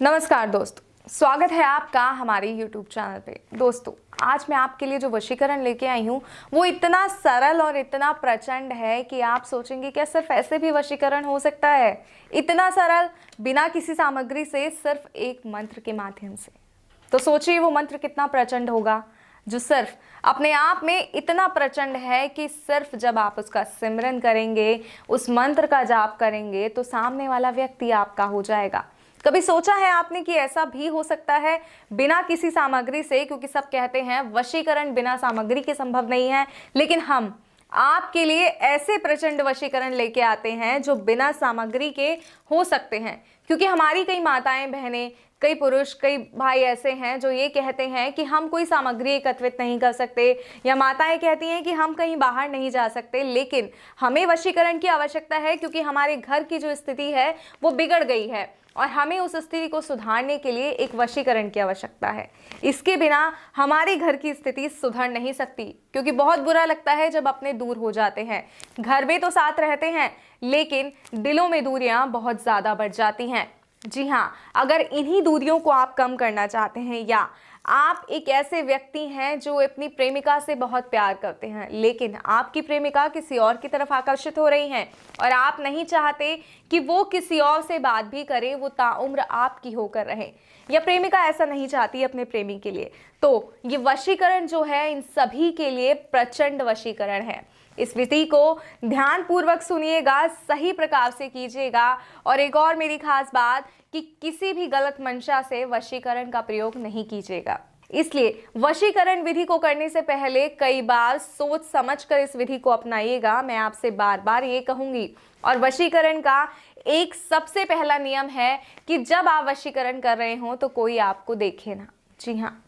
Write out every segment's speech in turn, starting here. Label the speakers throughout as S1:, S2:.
S1: नमस्कार दोस्तों, स्वागत है आपका हमारे YouTube चैनल पे। दोस्तों, आज मैं आपके लिए जो वशीकरण लेके आई हूँ वो इतना सरल और इतना प्रचंड है कि आप सोचेंगे क्या सिर्फ ऐसे भी वशीकरण हो सकता है? इतना सरल, बिना किसी सामग्री से, सिर्फ एक मंत्र के माध्यम से। तो सोचिए वो मंत्र कितना प्रचंड होगा, जो सिर्फ अपने आप में इतना प्रचंड है कि सिर्फ जब आप उसका सिमरन करेंगे, उस मंत्र का जाप करेंगे, तो सामने वाला व्यक्ति आपका हो जाएगा। कभी सोचा है आपने कि ऐसा भी हो सकता है बिना किसी सामग्री से? क्योंकि सब कहते हैं वशीकरण बिना सामग्री के संभव नहीं है, लेकिन हम आपके लिए ऐसे प्रचंड वशीकरण लेके आते हैं जो बिना सामग्री के हो सकते हैं। क्योंकि हमारी कई माताएं, बहनें, कई पुरुष, कई भाई ऐसे हैं जो ये कहते हैं कि हम कोई सामग्री एकत्रित नहीं कर सकते, या माताएं कहती हैं कि हम कहीं बाहर नहीं जा सकते, लेकिन हमें वशीकरण की आवश्यकता है क्योंकि हमारे घर की जो स्थिति है वो बिगड़ गई है और हमें उस स्थिति को सुधारने के लिए एक वशीकरण की आवश्यकता है। इसके बिना हमारे घर की स्थिति सुधर नहीं सकती, क्योंकि बहुत बुरा लगता है जब अपने दूर हो जाते हैं। घर में तो साथ रहते हैं, लेकिन दिलों में दूरियां बहुत ज़्यादा बढ़ जाती हैं। जी हाँ, अगर इन्हीं दूरियों को आप कम करना चाहते हैं, या आप एक ऐसे व्यक्ति हैं जो अपनी प्रेमिका से बहुत प्यार करते हैं, लेकिन आपकी प्रेमिका किसी और की तरफ आकर्षित हो रही हैं और आप नहीं चाहते कि वो किसी और से बात भी करे, वो ताउम्र आपकी होकर रहे, या प्रेमिका ऐसा नहीं चाहती अपने प्रेमी के लिए, तो ये वशीकरण जो है इन सभी के लिए प्रचंड वशीकरण है। इस विधि को ध्यान पूर्वक सुनिएगा, सही प्रकार से कीजिएगा। और एक और मेरी खास बात कि किसी भी गलत मंशा से वशीकरण का प्रयोग नहीं कीजिएगा। इसलिए वशीकरण विधि को करने से पहले कई बार सोच समझकर इस विधि को अपनाइएगा, मैं आपसे बार बार ये कहूंगी। और वशीकरण का एक सबसे पहला नियम है कि जब आप वशीकरण कर रहे हो तो कोई आपको देखे ना। जी हाँ,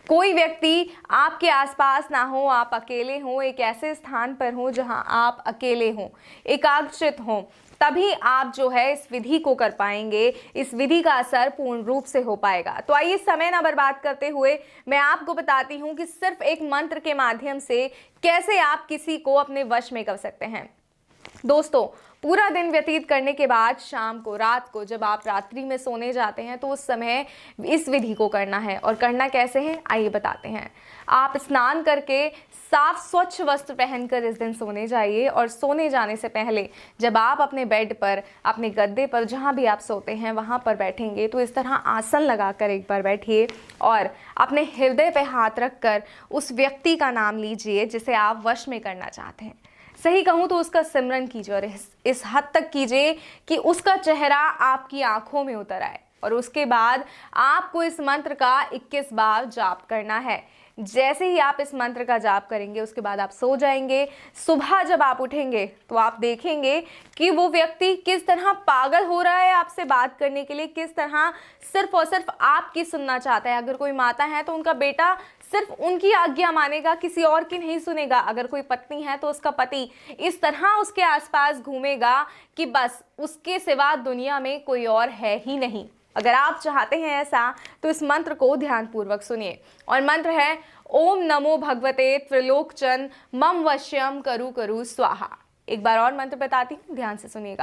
S1: कोई व्यक्ति आपके आसपास ना हो, आप अकेले हो, एक ऐसे स्थान पर हो जहां आप अकेले हो, एकाग्रचित हो, तभी आप जो है इस विधि को कर पाएंगे, इस विधि का असर पूर्ण रूप से हो पाएगा। तो आइए समय ना बर्बाद करते हुए मैं आपको बताती हूँ कि सिर्फ एक मंत्र के माध्यम से कैसे आप किसी को अपने वश में कर सकते हैं। दोस्तों, पूरा दिन व्यतीत करने के बाद शाम को, रात को, जब आप रात्रि में सोने जाते हैं तो उस समय इस विधि को करना है। और करना कैसे है आइए बताते हैं। आप स्नान करके साफ स्वच्छ वस्त्र पहनकर इस दिन सोने जाइए, और सोने जाने से पहले जब आप अपने बेड पर, अपने गद्दे पर, जहाँ भी आप सोते हैं वहाँ पर बैठेंगे तो इस तरह आसन लगाकर एक बार बैठिए और अपने हृदय पर हाथ रखकर उस व्यक्ति का नाम लीजिए जिसे आप वश में करना चाहते हैं। सही कहूँ तो उसका सिमरन कीजिए, और इस हद तक कीजिए कि उसका चेहरा आपकी आंखों में उतर आए। और उसके बाद आपको इस मंत्र का 21 बार जाप करना है। जैसे ही आप इस मंत्र का जाप करेंगे उसके बाद आप सो जाएंगे। सुबह जब आप उठेंगे तो आप देखेंगे कि वो व्यक्ति किस तरह पागल हो रहा है आपसे बात करने के लिए, किस तरह सिर्फ और सिर्फ आपकी सुनना चाहता है। अगर कोई माता है तो उनका बेटा सिर्फ उनकी आज्ञा मानेगा, किसी और की नहीं सुनेगा। अगर कोई पत्नी है तो उसका पति इस तरह उसके आसपास घूमेगा कि बस उसके सिवा दुनिया में कोई और है ही नहीं। अगर आप चाहते हैं ऐसा तो इस मंत्र को ध्यानपूर्वक सुनिए। और मंत्र है ओम नमो भगवते त्रिलोकचन मम वश्यम करु करु स्वाहा। एक बार और मंत्र बताती हूँ, ध्यान से सुनिएगा।